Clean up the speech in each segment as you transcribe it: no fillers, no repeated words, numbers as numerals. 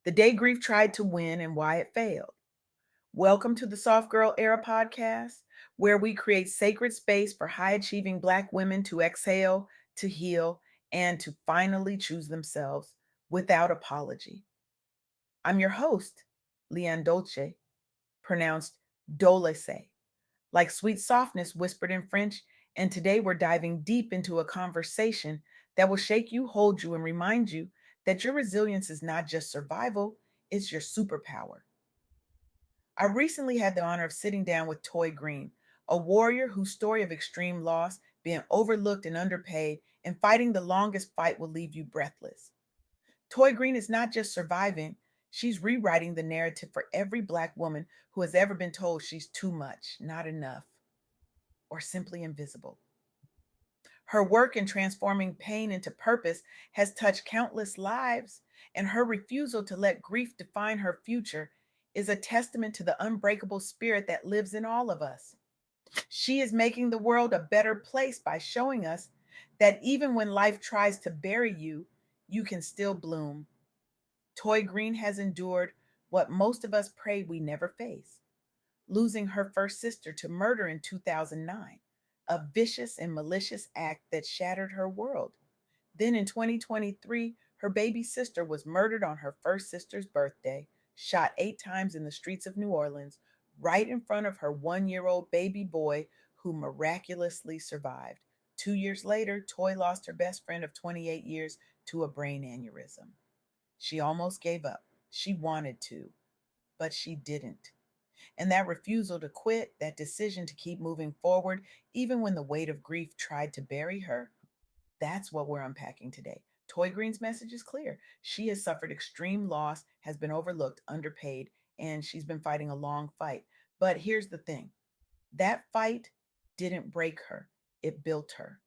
The day grief tried to win and why it failed. Welcome to the Soft Girl Era podcast, where we create sacred space for high achieving Black women to exhale, to heal, and to finally choose themselves without apology. I'm your host, LeAnne Dolce, pronounced Dolce, like sweet softness whispered in French. And today we're diving deep into a conversation that will shake you, hold you, and remind you that your resilience is not just survival, it's your superpower. I recently had the honor of sitting down with Toy Green, a warrior whose story of extreme loss, being overlooked and underpaid, and fighting the longest fight will leave you breathless. Toy Green is not just surviving, she's rewriting the narrative for every Black woman who has ever been told she's too much, not enough, or simply invisible. Her work in transforming pain into purpose has touched countless lives, and her refusal to let grief define her future is a testament to the unbreakable spirit that lives in all of us. She is making the world a better place by showing us that even when life tries to bury you, you can still bloom. Toy Green has endured what most of us pray we never face, losing her first sister to murder in 2009, a vicious and malicious act that shattered her world. Then in 2023, her baby sister was murdered on her first sister's birthday, shot 8 times in the streets of New Orleans, right in front of her 1 year old baby boy who miraculously survived. 2 years later, Toy lost her best friend of 28 years to a brain aneurysm. She almost gave up. She wanted to, but she didn't. And that refusal to quit, that decision to keep moving forward, even when the weight of grief tried to bury her, that's what we're unpacking today. Toy Green's message is clear. She has suffered extreme loss, has been overlooked, underpaid, and she's been fighting a long fight. But here's the thing, that fight didn't break her, it built her.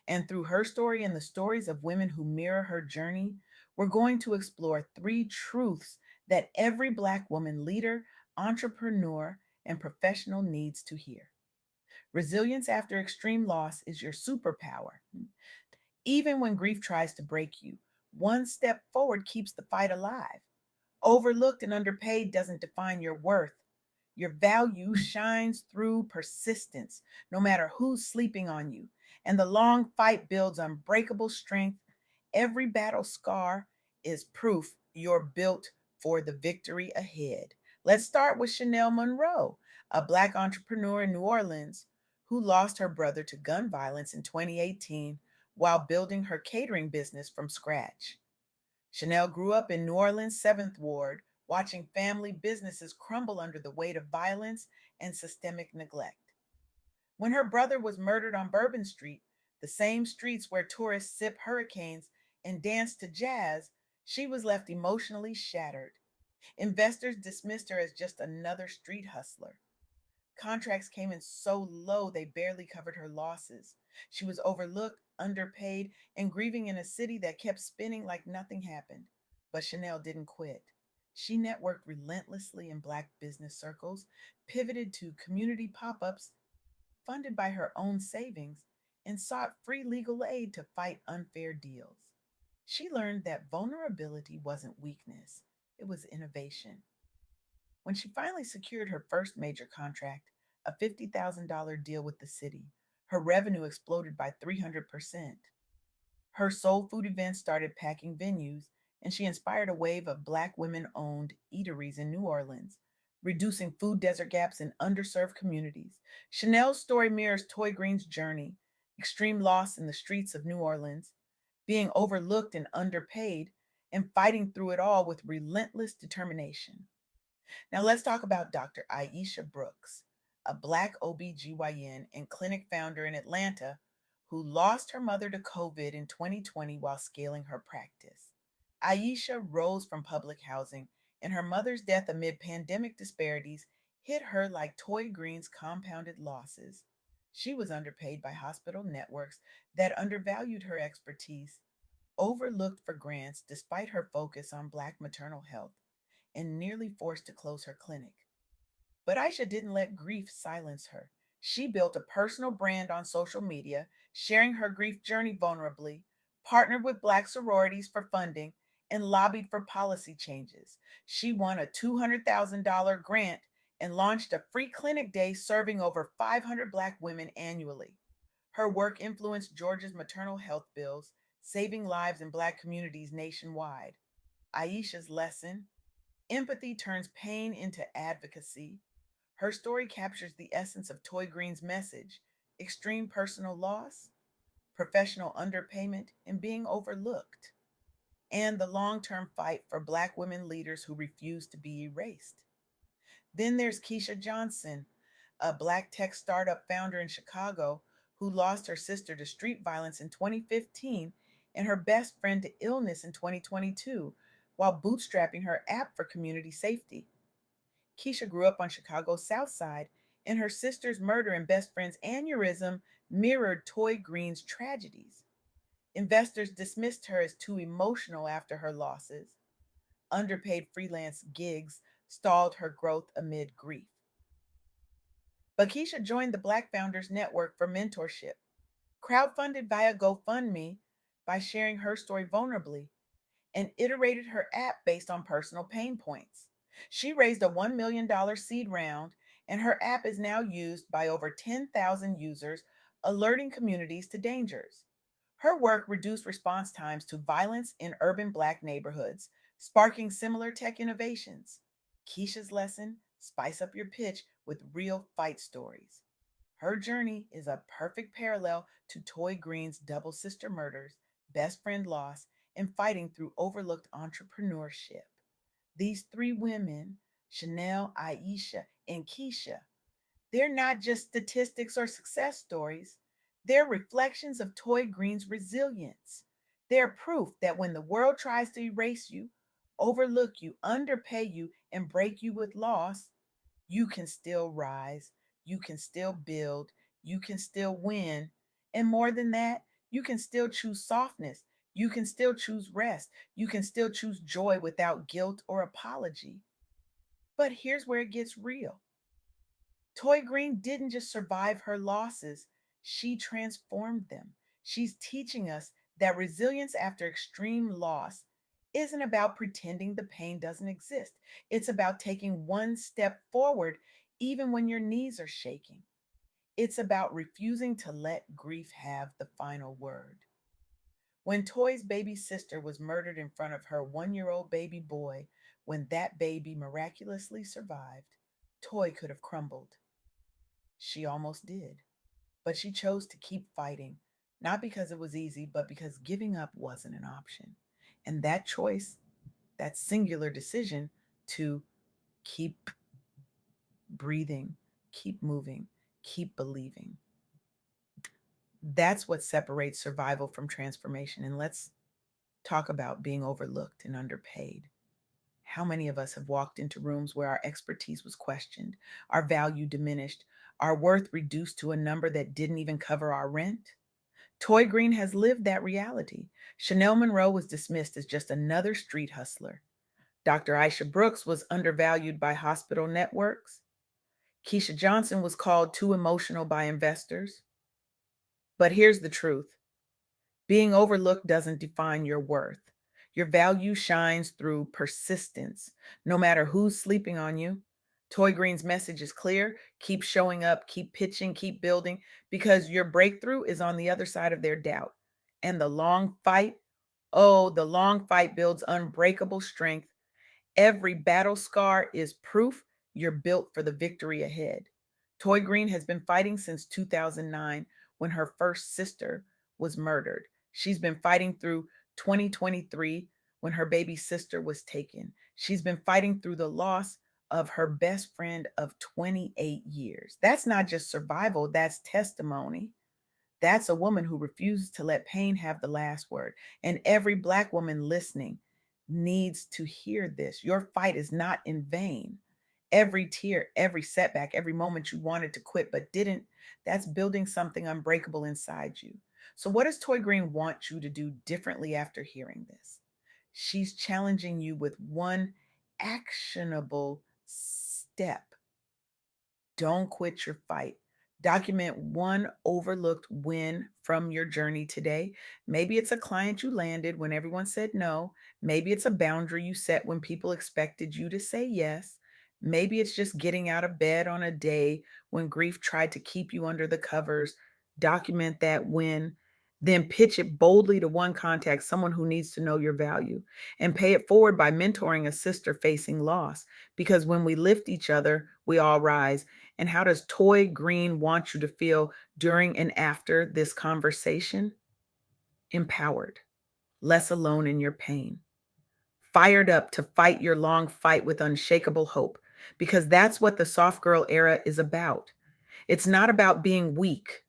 And through her story and the stories of women who mirror her journey, we're going to explore three truths that every Black woman leader, entrepreneur, and professional needs to hear. Resilience after extreme loss is your superpower. Even when grief tries to break you, one step forward keeps the fight alive. Overlooked and underpaid doesn't define your worth. Your value shines through persistence, no matter who's sleeping on you. And the long fight builds unbreakable strength. Every battle scar is proof you're built for the victory ahead. Let's start with Chanel Monroe, a Black entrepreneur in New Orleans who lost her brother to gun violence in 2018 while building her catering business from scratch. Chanel grew up in New Orleans' 7th Ward, watching family businesses crumble under the weight of violence and systemic neglect. When her brother was murdered on Bourbon Street, the same streets where tourists sip hurricanes and dance to jazz, she was left emotionally shattered. Investors dismissed her as just another street hustler. Contracts came in so low they barely covered her losses. She was overlooked, underpaid, and grieving in a city that kept spinning like nothing happened. But Chanel didn't quit. She networked relentlessly in Black business circles, pivoted to community pop ups funded by her own savings, and sought free legal aid to fight unfair deals. She learned that vulnerability wasn't weakness, it was innovation. When she finally secured her first major contract, a $50,000 deal with the city, her revenue exploded by 300%. Her soul food events started packing venues, and she inspired a wave of Black women owned eateries in New Orleans, reducing food desert gaps in underserved communities. Chanel's story mirrors Toy Green's journey, extreme loss in the streets of New Orleans, being overlooked and underpaid, and fighting through it all with relentless determination. Now let's talk about Dr. Aisha Brooks, a Black OBGYN and clinic founder in Atlanta who lost her mother to COVID in 2020 while scaling her practice. Aisha rose from public housing, and her mother's death amid pandemic disparities hit her like Toy Green's compounded losses. She was underpaid by hospital networks that undervalued her expertise, overlooked for grants despite her focus on Black maternal health, and nearly forced to close her clinic. But Aisha didn't let grief silence her. She built a personal brand on social media, sharing her grief journey vulnerably, partnered with Black sororities for funding, and lobbied for policy changes. She won a $200,000 grant and launched a free clinic day serving over 500 Black women annually. Her work influenced Georgia's maternal health bills, saving lives in Black communities nationwide. Aisha's lesson: empathy turns pain into advocacy. Her story captures the essence of Toy Green's message: extreme personal loss, professional underpayment, and being overlooked, and the long term fight for Black women leaders who refuse to be erased. Then there's Keisha Johnson, a Black tech startup founder in Chicago who lost her sister to street violence in 2015 and her best friend to illness in 2022 while bootstrapping her app for community safety. Keisha grew up on Chicago's South Side, and her sister's murder and best friend's aneurysm mirrored Toy Green's tragedies. Investors dismissed her as too emotional after her losses. Underpaid freelance gigs stalled her growth amid grief. But Keisha joined the Black Founders Network for mentorship, crowdfunded via GoFundMe by sharing her story vulnerably, and iterated her app based on personal pain points. She raised a $1 million seed round, and her app is now used by over 10,000 users, alerting communities to dangers. Her work reduced response times to violence in urban Black neighborhoods, sparking similar tech innovations. Keisha's lesson: spice up your pitch with real fight stories. Her journey is a perfect parallel to Toy Green's double sister murders, best friend loss, and fighting through overlooked entrepreneurship. These three women, Chanel, Aisha, and Keisha, they're not just statistics or success stories. They're reflections of Toy Green's resilience. They're proof that when the world tries to erase you, overlook you, underpay you, and break you with loss, you can still rise, you can still build, you can still win. And more than that, you can still choose softness, you can still choose rest, you can still choose joy without guilt or apology. But here's where it gets real: Toy Green didn't just survive her losses, she transformed them. She's teaching us that resilience after extreme loss isn't about pretending the pain doesn't exist. It's about taking one step forward even when your knees are shaking. It's about refusing to let grief have the final word. When Toy's baby sister was murdered in front of her 1 year old baby boy, when that baby miraculously survived, Toy could have crumbled. She almost did. But she chose to keep fighting, not because it was easy, but because giving up wasn't an option. And that choice, that singular decision to keep breathing, keep moving, keep believing, that's what separates survival from transformation. And let's talk about being overlooked and underpaid. How many of us have walked into rooms where our expertise was questioned, our value diminished, our worth reduced to a number that didn't even cover our rent? Toy Green has lived that reality. Chanel Monroe was dismissed as just another street hustler. Dr. Aisha Brooks was undervalued by hospital networks. Keisha Johnson was called too emotional by investors. But here's the truth: being overlooked doesn't define your worth. Your value shines through persistence, no matter who's sleeping on you. Toy Green's message is clear: keep showing up, keep pitching, keep building, because your breakthrough is on the other side of their doubt. And the long fight, oh, the long fight builds unbreakable strength. Every battle scar is proof you're built for the victory ahead. Toy Green has been fighting since 2009 when her first sister was murdered. She's been fighting through 2023 when her baby sister was taken. She's been fighting through the loss of her best friend of 28 years. That's not just survival, that's testimony. That's a woman who refuses to let pain have the last word. And every Black woman listening needs to hear this. Your fight is not in vain. Every tear, every setback, every moment you wanted to quit but didn't, that's building something unbreakable inside you. So, what does Toy Green want you to do differently after hearing this? She's challenging you with one actionable step: don't quit your fight. Document one overlooked win from your journey today. Maybe it's a client you landed when everyone said no. Maybe it's a boundary you set when people expected you to say yes. Maybe it's just getting out of bed on a day when grief tried to keep you under the covers. Document that win, then pitch it boldly to one contact, someone who needs to know your value, and pay it forward by mentoring a sister facing loss. Because when we lift each other, we all rise. And how does Toy Green want you to feel during and after this conversation? Empowered, less alone in your pain, fired up to fight your long fight with unshakable hope, because that's what the soft girl era is about. It's not about being weak.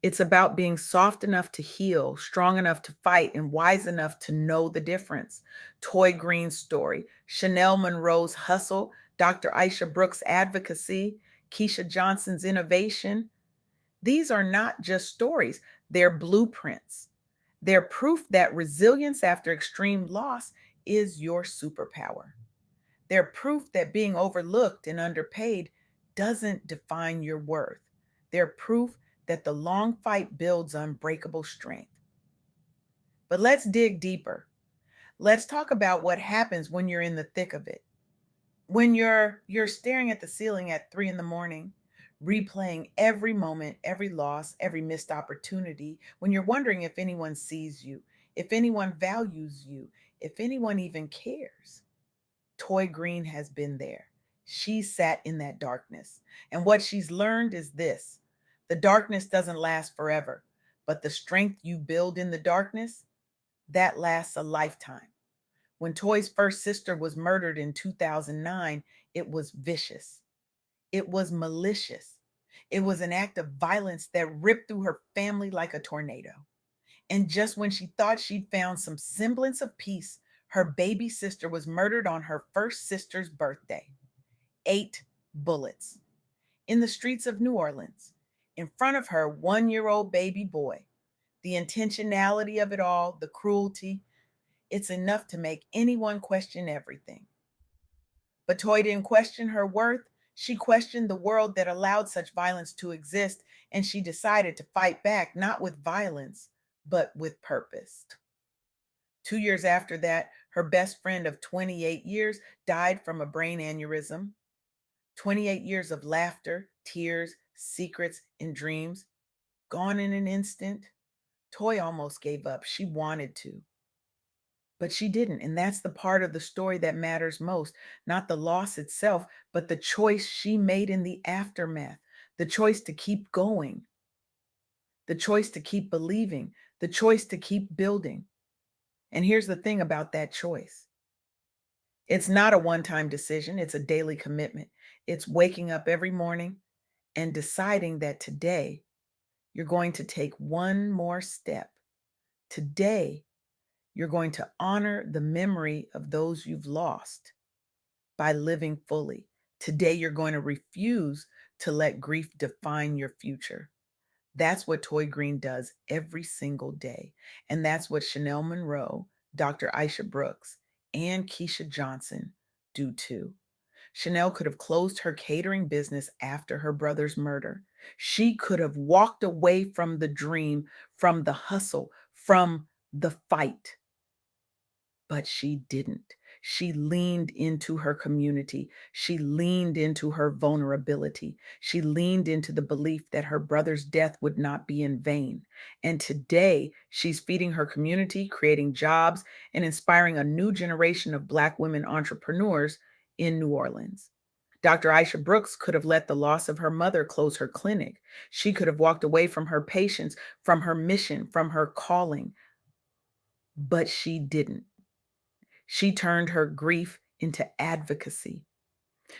It's about being soft enough to heal, strong enough to fight, and wise enough to know the difference. Toy Green's story, Chanel Monroe's hustle, Dr. Aisha Brooks' advocacy, Keisha Johnson's innovation. These are not just stories, they're blueprints. They're proof that resilience after extreme loss is your superpower. They're proof that being overlooked and underpaid doesn't define your worth. They're proof that the long fight builds unbreakable strength. But let's dig deeper. Let's talk about what happens when you're in the thick of it. When you're staring at the ceiling at 3 in the morning, replaying every moment, every loss, every missed opportunity, when you're wondering if anyone sees you, if anyone values you, if anyone even cares. Toy Green has been there. She sat in that darkness. And what she's learned is this: the darkness doesn't last forever, but the strength you build in the darkness, that lasts a lifetime. When Toy's first sister was murdered in 2009, it was vicious. It was malicious. It was an act of violence that ripped through her family like a tornado. And just when she thought she'd found some semblance of peace, her baby sister was murdered on her first sister's birthday. 8 bullets in the streets of New Orleans, in front of her 1-year-old baby boy. The intentionality of it all, the cruelty, it's enough to make anyone question everything. But Toy didn't question her worth. She questioned the world that allowed such violence to exist, and she decided to fight back, not with violence, but with purpose. 2 years after that, her best friend of 28 years died from a brain aneurysm. 28 years of laughter, tears, secrets, and dreams gone in an instant. Toy almost gave up. She wanted to, but she didn't. And that's the part of the story that matters most. Not the loss itself, but the choice she made in the aftermath, the choice to keep going, the choice to keep believing, the choice to keep building. And here's the thing about that choice: it's not a one time decision, it's a daily commitment. It's waking up every morning and deciding that today you're going to take one more step. Today, you're going to honor the memory of those you've lost by living fully. Today, you're going to refuse to let grief define your future. That's what Toy Green does every single day. And that's what Chanel Monroe, Dr. Aisha Brooks, and Keisha Johnson do too. Chanel could have closed her catering business after her brother's murder. She could have walked away from the dream, from the hustle, from the fight. But she didn't. She leaned into her community. She leaned into her vulnerability. She leaned into the belief that her brother's death would not be in vain. And today, she's feeding her community, creating jobs, and inspiring a new generation of Black women entrepreneurs in New Orleans. Dr. Aisha Brooks could have let the loss of her mother close her clinic. She could have walked away from her patients, from her mission, from her calling, but she didn't. She turned her grief into advocacy.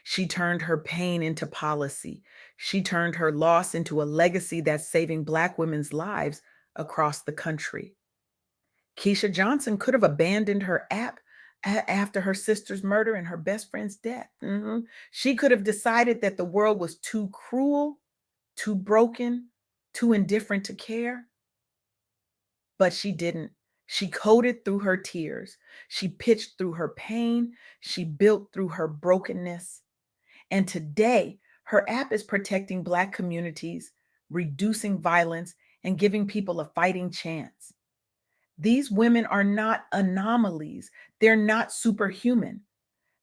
She turned her pain into policy. She turned her loss into a legacy that's saving Black women's lives across the country. Keisha Johnson could have abandoned her app after her sister's murder and her best friend's death. She could have decided that the world was too cruel, too broken, too indifferent to care. But she didn't. She coded through her tears. She pitched through her pain. She built through her brokenness. And today, Her app is protecting Black communities, reducing violence, and giving people a fighting chance. These women are not anomalies, they're not superhuman.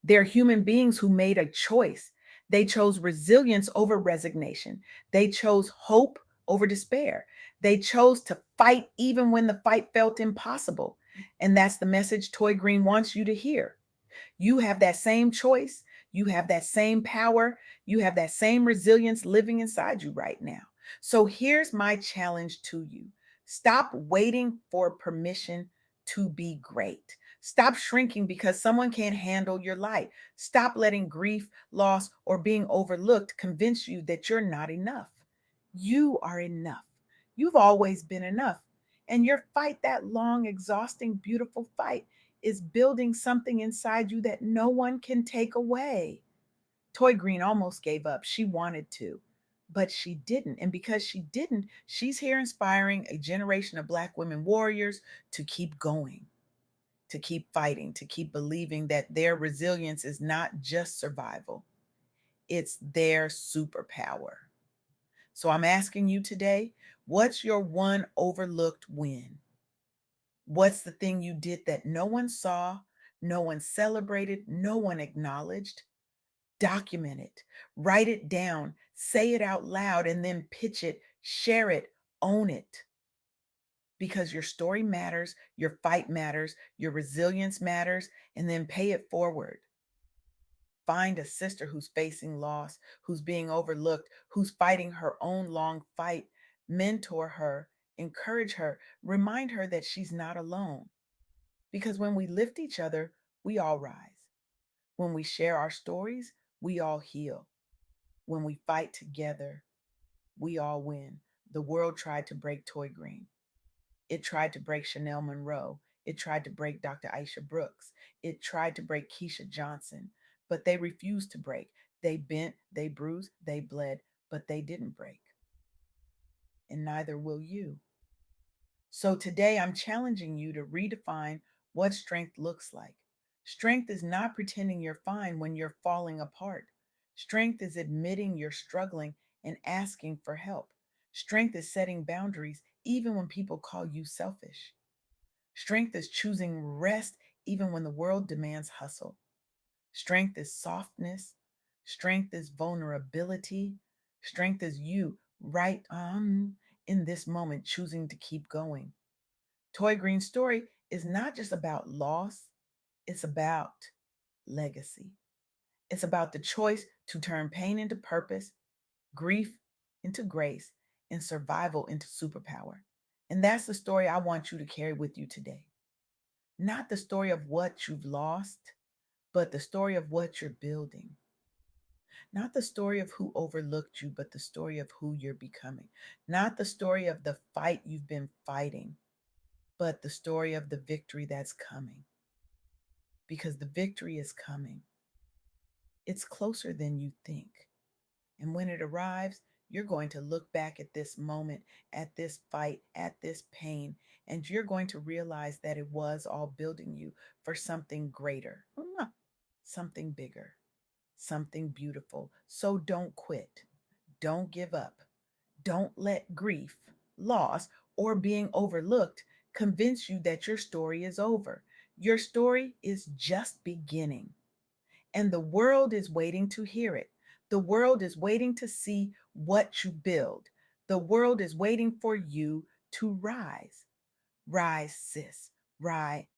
They're human beings who made a choice. They chose resilience over resignation. They chose hope over despair. They chose to fight even when the fight felt impossible. And that's the message Toy Green wants you to hear. You have that same choice. You have that same power. You have that same resilience living inside you right now. So here's my challenge to you: stop waiting for permission to be great. Stop shrinking because someone can't handle your light. Stop letting grief, loss, or being overlooked convince you that you're not enough. You are enough. You've always been enough. And your fight, that long, exhausting, beautiful fight, is building something inside you that no one can take away. Toy Green almost gave up. She wanted to, but she didn't. And because she didn't, she's here inspiring a generation of Black women warriors to keep going, to keep fighting, to keep believing that their resilience is not just survival, it's their superpower. So I'm asking you today, what's your one overlooked win? What's the thing you did that no one saw, no one celebrated, no one acknowledged? Document it, write it down, say it out loud, and then pitch it, share it, own it. Because your story matters, your fight matters, your resilience matters, and then pay it forward. Find a sister who's facing loss, who's being overlooked, who's fighting her own long fight. Mentor her, encourage her, remind her that she's not alone. Because when we lift each other, we all rise. When we share our stories, we all heal. When we fight together, we all win. The world tried to break Toy Green. It tried to break Chanel Monroe. It tried to break Dr. Aisha Brooks. It tried to break Keisha Johnson, but they refused to break. They bent, they bruised, they bled, but they didn't break. And neither will you. So today I'm challenging you to redefine what strength looks like. Strength is not pretending you're fine when you're falling apart. Strength is admitting you're struggling and asking for help. Strength is setting boundaries even when people call you selfish. Strength is choosing rest even when the world demands hustle. Strength is softness. Strength is vulnerability. Strength is you right in this moment choosing to keep going. Toy Green's story is not just about loss, it's about legacy. It's about the choice to turn pain into purpose, grief into grace, and survival into superpower. And that's the story I want you to carry with you today. Not the story of what you've lost, but the story of what you're building. Not the story of who overlooked you, but the story of who you're becoming. Not the story of the fight you've been fighting, but the story of the victory that's coming. Because the victory is coming. It's closer than you think. And when it arrives, you're going to look back at this moment, at this fight, at this pain, and you're going to realize that it was all building you for something greater, something bigger, something beautiful. So don't quit. Don't give up. Don't let grief, loss, or being overlooked convince you that your story is over. Your story is just beginning. And the world is waiting to hear it. The world is waiting to see what you build. The world is waiting for you to rise. Rise, sis. Rise.